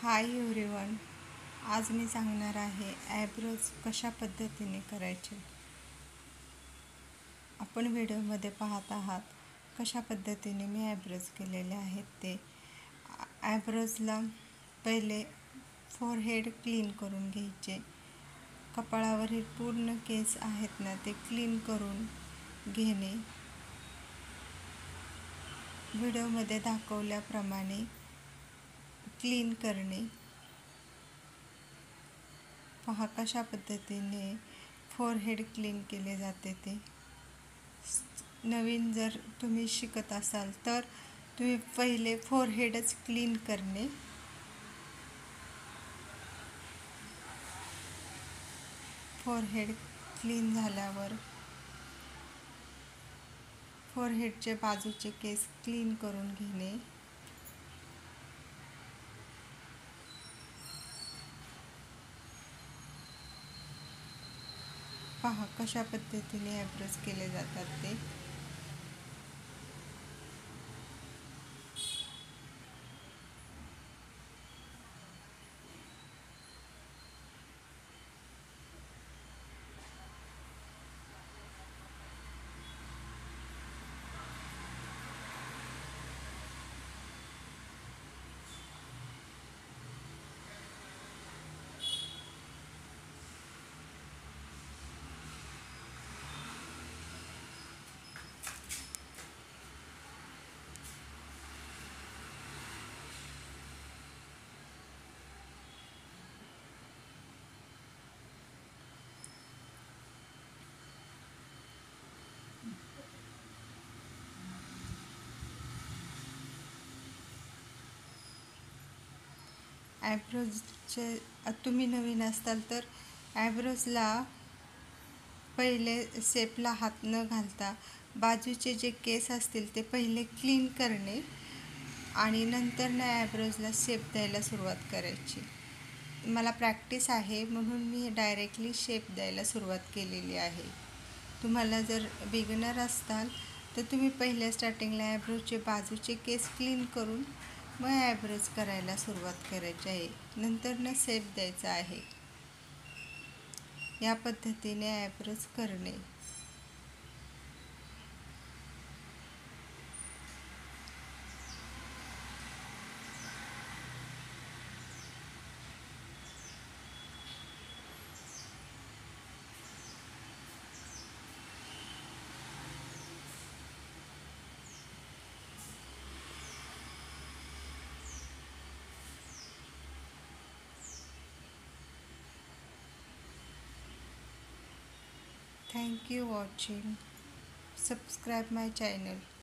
Hi everyone. आज मी सांगणार आहे ॲयब्रोज कशा पद्धतीने करायचे. आपण व्हिडिओमध्ये पाहत आहात कशा पद्धतीने मी ॲयब्रोज केलेले आहेत. ते ॲयब्रोजला पहिले फोरहेड क्लीन करून घ्यायचे. कपाळावरील पूर्ण केस आहेत ना ते क्लीन करून घेणे. व्हिडिओमध्ये दाखवल्याप्रमाणे क्लीन करणे. पहा कशा पद्धतीने फोरहेड क्लीन केले जाते. ते नवीन जर तुम्ही शिकत असाल तर तुम्ही पहिले फोरहेडच क्लीन करणे. फोरहेड क्लीन झाल्यावर फोरहेडचे बाजूचे केस क्लीन करून घेणे. पहा कशा पद्धतीने ॲयब्रोज केले जातात ते. ॲयब्रोजचे तुम्ही नवीन असताल तर ॲयब्रोजला पहिले शेपला हात न घालता बाजूचे जे केस असतील ते पहिले क्लीन करणे आणि नंतर ना ॲयब्रोजला शेप द्यायला सुरुवात करायची. मला प्रॅक्टिस आहे म्हणून मी डायरेक्टली शेप द्यायला सुरुवात केलेली आहे. तुम्हाला जर बिगिनर असताल तर तुम्ही पहिल्या स्टार्टिंगला ॲयब्रोजचे बाजूचे केस क्लीन करून मग ॲयब्रोज करायला सुरुवात करायची आहे. नंतर ना शेप द्यायचा आहे. या पद्धतीने ॲयब्रोज करणे. Thank you watching. Subscribe my channel.